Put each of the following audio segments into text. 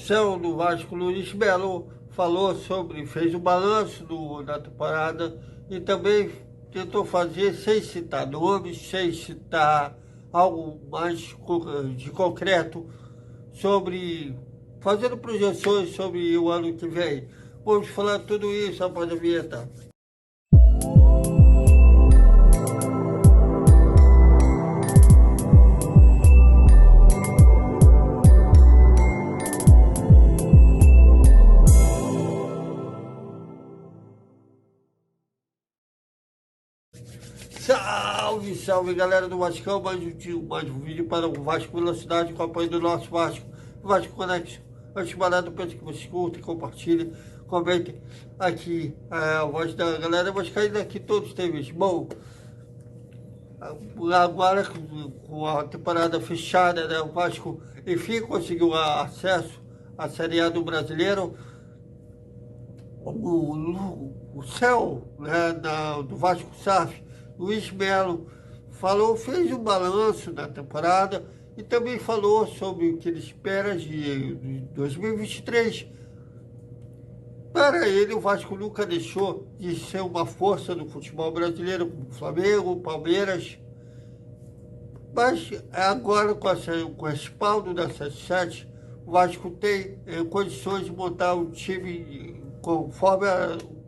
céu do Vasco, Luiz Melo, falou sobre, fez o balanço da temporada e também tentou fazer, sem citar nomes, sem citar algo mais de concreto, sobre, fazendo projeções sobre o ano que vem. Vamos falar tudo isso após a vinheta. Salve, salve galera do Vascão, mais um vídeo para o Vasco Velocidade com apoio do nosso Vasco Conexo. Antes de mais nada, peço que vocês curtem, compartilhem, comentem aqui a voz da galera vascaína aqui todos têm visto. Bom, agora com a temporada fechada, né, o Vasco enfim conseguiu acesso à Série A do Brasileiro. O céu, né, do Vasco SAF, Luiz Melo, fez um balanço da temporada e também falou sobre o que ele espera de 2023. Para ele, o Vasco nunca deixou de ser uma força do futebol brasileiro, como o Flamengo, Palmeiras. Mas agora, com o respaldo da 77, o Vasco tem condições de montar um time conforme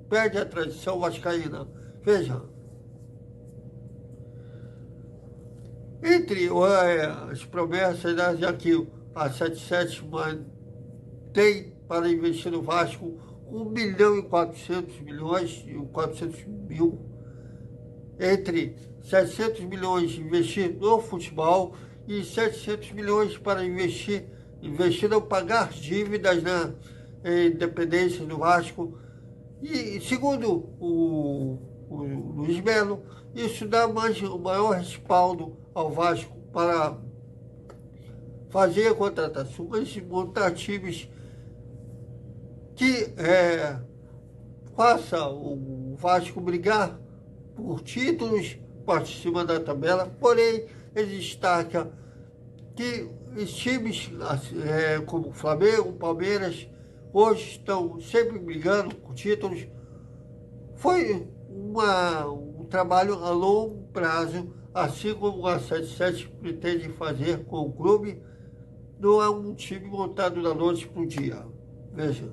pede a tradição vascaína. Veja. Entre as promessas, né, já que a 77 tem para investir no Vasco 1 milhão e 400 mil, entre 700 milhões investir no futebol e 700 milhões para investir não pagar dívidas na independência do Vasco. E segundo o Luiz Melo, isso dá o maior respaldo ao Vasco para fazer contratações e montar times que faça o Vasco brigar por títulos, parte cima da tabela. Porém, ele destaca que os times como Flamengo, Palmeiras, hoje estão sempre brigando por títulos. Foi um trabalho a longo prazo, assim como a 77 pretende fazer com o clube. Não é um time montado da noite para o dia. Veja.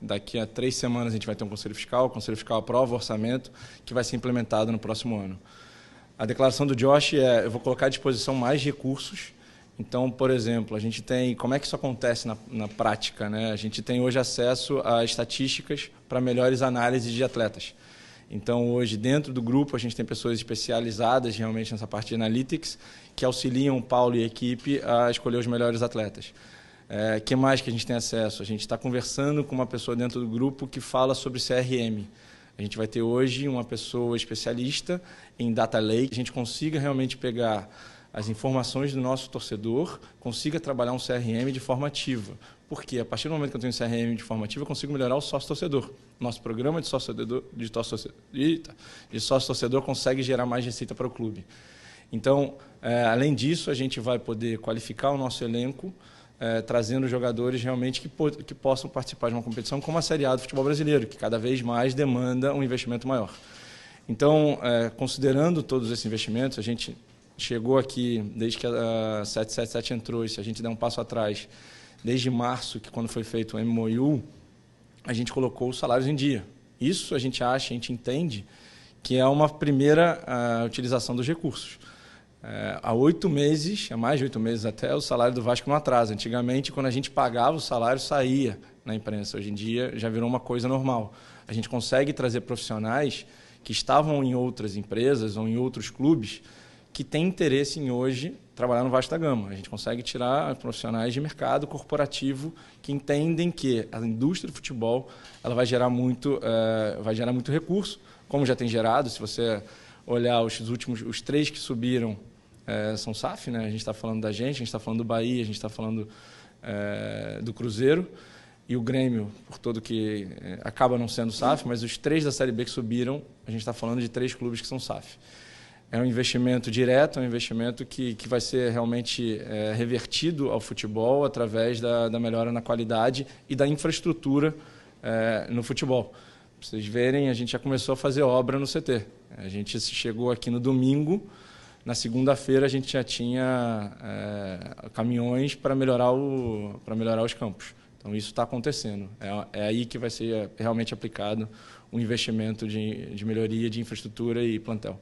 Daqui a 3 semanas a gente vai ter um Conselho Fiscal. O Conselho Fiscal aprova o orçamento que vai ser implementado no próximo ano. A declaração do Josh eu vou colocar à disposição mais recursos. Então, por exemplo, a gente tem... Como é que isso acontece na prática, né? A gente tem hoje acesso a estatísticas para melhores análises de atletas. Então, hoje, dentro do grupo, a gente tem pessoas especializadas realmente nessa parte de analytics que auxiliam o Paulo e a equipe a escolher os melhores atletas. Que mais que a gente tem acesso? A gente está conversando com uma pessoa dentro do grupo que fala sobre CRM. A gente vai ter hoje uma pessoa especialista em Data Lake. A gente consiga realmente pegar as informações do nosso torcedor, consiga trabalhar um CRM de forma ativa. Porque a partir do momento que eu tenho um CRM de forma ativa, eu consigo melhorar o sócio-torcedor. Nosso programa de sócio-torcedor consegue gerar mais receita para o clube. Então, além disso, a gente vai poder qualificar o nosso elenco, trazendo jogadores realmente que possam participar de uma competição como a Série A do futebol brasileiro, que cada vez mais demanda um investimento maior. Então, considerando todos esses investimentos, a gente chegou aqui, desde que a 777 entrou, e se a gente der um passo atrás, desde março, que quando foi feito o MOU, a gente colocou os salários em dia. Isso a gente acha, a gente entende que é uma primeira utilização dos recursos. Há 8 meses, há mais de 8 meses até, o salário do Vasco não atrasa. Antigamente, quando a gente pagava o salário, saía na imprensa. Hoje em dia, já virou uma coisa normal. A gente consegue trazer profissionais que estavam em outras empresas ou em outros clubes que têm interesse em hoje trabalhar no Vasco da Gama. A gente consegue tirar profissionais de mercado corporativo que entendem que a indústria do futebol ela vai gerar muito recurso, como já tem gerado. Se você olhar os 3 que subiram são SAF, né? A gente está falando da gente está falando do Bahia, a gente está falando do Cruzeiro e o Grêmio, por todo que acaba não sendo SAF, mas os 3 da Série B que subiram, a gente está falando de 3 clubes que são SAF. é um investimento direto, é um investimento que vai ser realmente revertido ao futebol através da melhora na qualidade e da infraestrutura no futebol. Para vocês verem, a gente já começou a fazer obra no CT. A gente chegou aqui no domingo, na segunda-feira a gente já tinha caminhões para melhorar os campos. Então isso está acontecendo. É aí que vai ser realmente aplicado o investimento de melhoria de infraestrutura e plantel.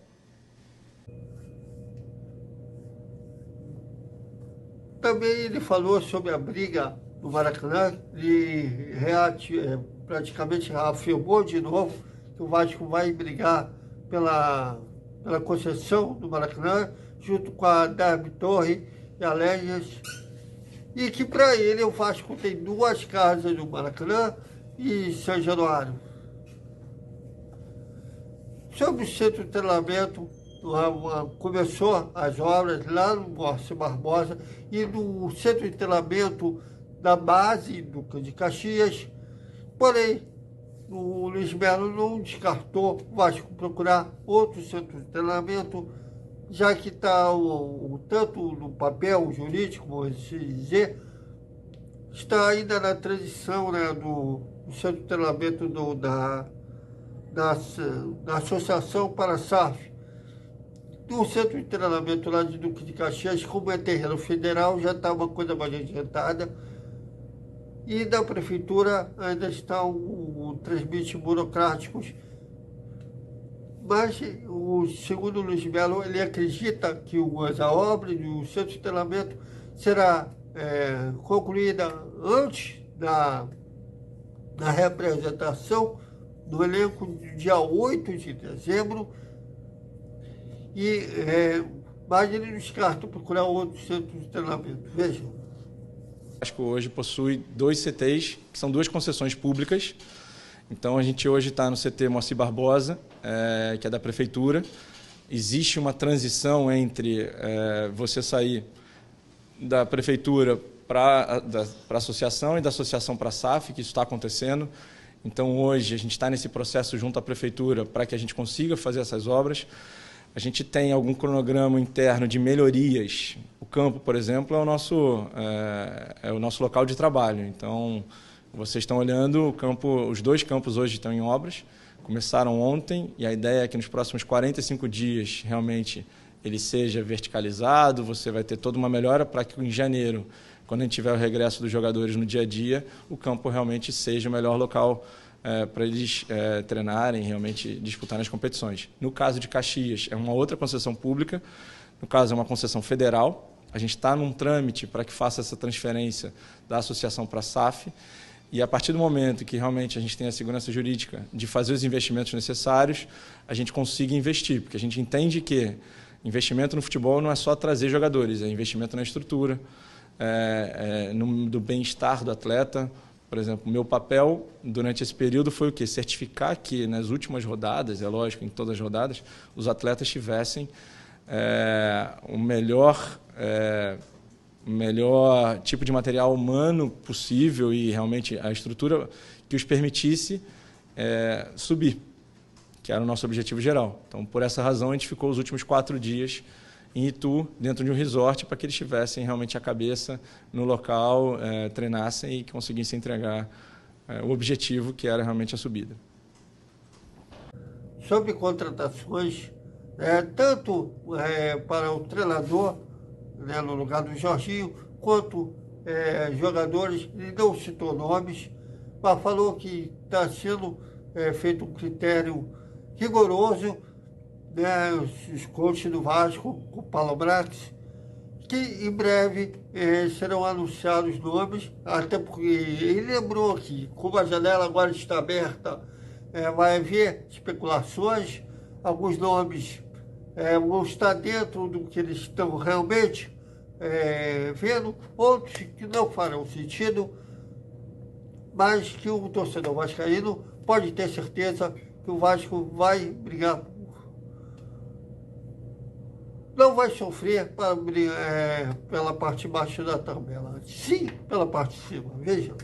Também ele falou sobre a briga no Maracanã, ele praticamente afirmou de novo que o Vasco vai brigar pela concessão do Maracanã, junto com a Derby Torre e a Légias, e que para ele o Vasco tem 2 casas no Maracanã e São Januário. Sobre o centro de treinamento, começou as obras lá no Moacir Barbosa e no centro de treinamento da base do de Caxias, porém o Luiz Melo não descartou o Vasco procurar outro centro de treinamento, já que está tanto no papel jurídico, vou dizer, está ainda na transição, né, do centro de treinamento da Associação para a SAF. Do centro de treinamento lá de Duque de Caxias, como é terreno federal, já está uma coisa mais adiantada. E da prefeitura ainda está um trâmite burocráticos. Mas, segundo o Luiz Melo, ele acredita que a obra do centro de treinamento será concluída antes da representação do elenco no dia 8 de dezembro. Mas ele descarta procurar outro centro de treinamento. Vejam. O Vasco hoje possui 2 CTs, que são 2 concessões públicas. Então a gente hoje está no CT Moacir Barbosa, que é da prefeitura. Existe uma transição entre você sair da prefeitura para a associação e da associação para a SAF, que isso está acontecendo. Então hoje a gente está nesse processo junto à prefeitura para que a gente consiga fazer essas obras. A gente tem algum cronograma interno de melhorias. O campo, por exemplo, é o nosso local de trabalho. Então, vocês estão olhando o campo, os 2 campos hoje estão em obras, começaram ontem, e a ideia é que nos próximos 45 dias, realmente, ele seja verticalizado, você vai ter toda uma melhora para que em janeiro, quando a gente tiver o regresso dos jogadores no dia a dia, o campo realmente seja o melhor local para eles treinarem, realmente disputarem as competições. No caso de Caxias, é uma outra concessão pública, no caso é uma concessão federal. A gente está num trâmite para que faça essa transferência da associação para a SAF, e a partir do momento que realmente a gente tem a segurança jurídica de fazer os investimentos necessários, a gente consiga investir, porque a gente entende que investimento no futebol não é só trazer jogadores, é investimento na estrutura, do bem-estar do atleta. Por exemplo, o meu papel durante esse período foi o quê? Certificar que nas últimas rodadas, é lógico, em todas as rodadas, os atletas tivessem o melhor tipo de material humano possível e realmente a estrutura que os permitisse subir, que era o nosso objetivo geral. Então, por essa razão, a gente ficou os últimos 4 dias em Itu, dentro de um resort, para que eles tivessem realmente a cabeça no local, treinassem e conseguissem entregar o objetivo, que era realmente a subida. Sobre contratações, tanto para o treinador, né, no lugar do Jorginho, quanto jogadores, ele não citou nomes, mas falou que está sendo feito um critério rigoroso, né, os coaches do Vasco, com o Paulo Brax, que em breve serão anunciados nomes, até porque ele lembrou que, como a janela agora está aberta, vai haver especulações, alguns nomes vão estar dentro do que eles estão realmente vendo, outros que não farão sentido, mas que o torcedor vascaíno pode ter certeza que o Vasco vai brigar, não vai sofrer pela parte de baixo da tabela, sim pela parte de cima, vejam.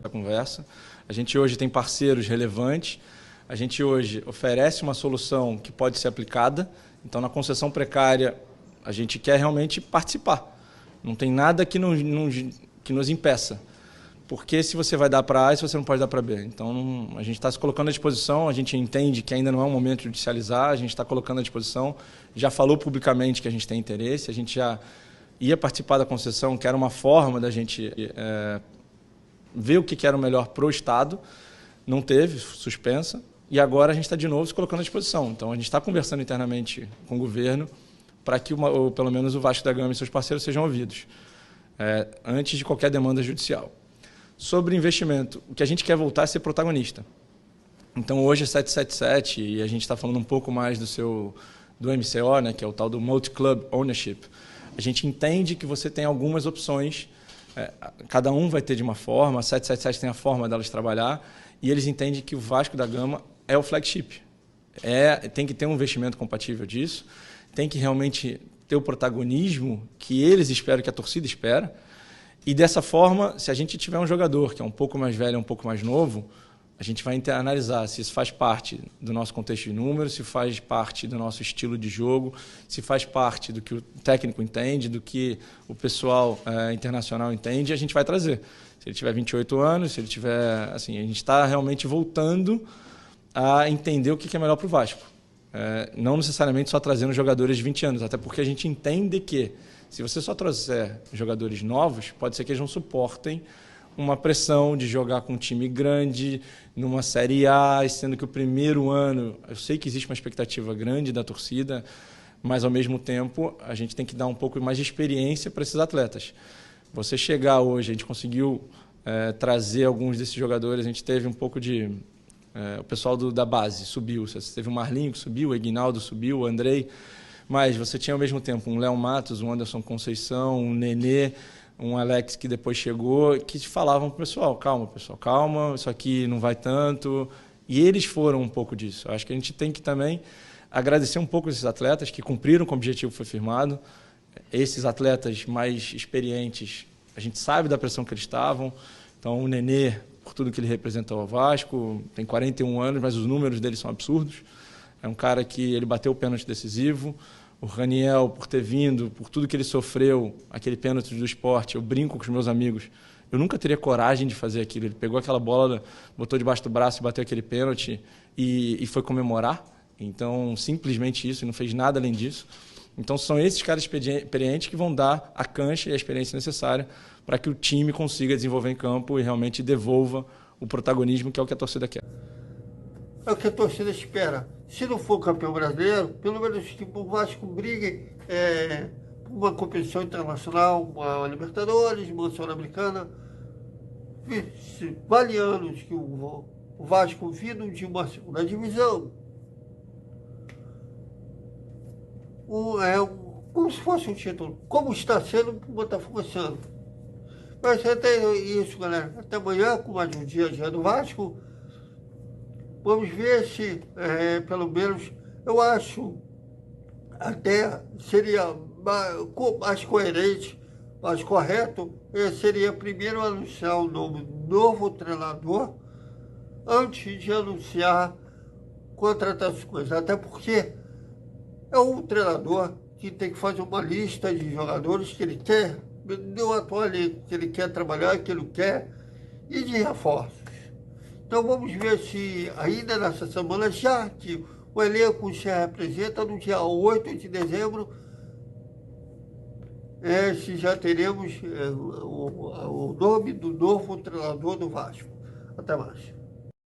A conversa. A gente hoje tem parceiros relevantes, a gente hoje oferece uma solução que pode ser aplicada Então, na concessão precária, a gente quer realmente participar. Não tem nada que nos impeça. Porque se você vai dar para A, se você não pode dar para B. Então, a gente está se colocando à disposição, a gente entende que ainda não é um momento de judicializar, a gente está colocando à disposição, já falou publicamente que a gente tem interesse, a gente já ia participar da concessão, que era uma forma da gente ver o que era o melhor para o Estado, não teve, suspensa, e agora a gente está de novo se colocando à disposição. Então, a gente está conversando internamente com o governo para que, ou pelo menos, o Vasco da Gama e seus parceiros sejam ouvidos, antes de qualquer demanda judicial. Sobre investimento, o que a gente quer voltar é ser protagonista. Então, hoje é 777 e a gente está falando um pouco mais do MCO, né, que é o tal do Multi-Club Ownership. A gente entende que você tem algumas opções, cada um vai ter de uma forma, a 777 tem a forma delas trabalhar, e eles entendem que o Vasco da Gama é o flagship. Tem que ter um investimento compatível disso, tem que realmente ter o protagonismo que eles esperam, que a torcida espera. E dessa forma, se a gente tiver um jogador que é um pouco mais velho, um pouco mais novo, a gente vai analisar se isso faz parte do nosso contexto de números, se faz parte do nosso estilo de jogo, se faz parte do que o técnico entende, do que o pessoal internacional entende, a gente vai trazer. Se ele tiver 28 anos, se ele tiver... Assim, a gente está realmente voltando a entender o que é melhor para o Vasco. Não necessariamente só trazendo jogadores de 20 anos, até porque a gente entende que se você só trouxer jogadores novos, pode ser que eles não suportem uma pressão de jogar com um time grande, numa Série A, sendo que o primeiro ano, eu sei que existe uma expectativa grande da torcida, mas, ao mesmo tempo, a gente tem que dar um pouco mais de experiência para esses atletas. Você chegar hoje, a gente conseguiu trazer alguns desses jogadores, a gente teve um pouco de... o pessoal da base subiu, você teve o Marlinho que subiu, o Eguinaldo subiu, o Andrei... Mas você tinha, ao mesmo tempo, um Léo Matos, um Anderson Conceição, um Nenê, um Alex que depois chegou, que falavam para o pessoal, calma, isso aqui não vai tanto. E eles foram um pouco disso. Eu acho que a gente tem que também agradecer um pouco esses atletas que cumpriram com o objetivo que foi firmado. Esses atletas mais experientes, a gente sabe da pressão que eles estavam. Então, o Nenê, por tudo que ele representou ao Vasco, tem 41 anos, mas os números dele são absurdos. É um cara que ele bateu o pênalti decisivo. O Raniel, por ter vindo, por tudo que ele sofreu, aquele pênalti do Sport, eu brinco com os meus amigos, eu nunca teria coragem de fazer aquilo. Ele pegou aquela bola, botou debaixo do braço e bateu aquele pênalti e foi comemorar. Então, simplesmente isso, e não fez nada além disso. Então, são esses caras experientes que vão dar a cancha e a experiência necessária para que o time consiga desenvolver em campo e realmente devolva o protagonismo, que é o que a torcida quer. É o que a torcida espera. Se não for campeão brasileiro, pelo menos que o Vasco brigue por uma competição internacional, uma Libertadores, uma Sul-Americana. Vale anos que o Vasco vindo de uma segunda divisão. Como se fosse um título. Como está sendo para o Botafogo esse ano. Mas até isso, galera. Até amanhã, com mais um dia do Vasco. Vamos ver se, pelo menos, eu acho até seria mais coerente, mais correto, seria primeiro anunciar o novo treinador antes de anunciar contratações. Até porque é um treinador que tem que fazer uma lista de jogadores que ele quer, do atual elenco, que ele quer trabalhar, que ele quer, e de reforços. Então vamos ver se ainda nessa semana, já que o elenco se representa no dia 8 de dezembro, se já teremos o nome do novo treinador do Vasco. Até mais.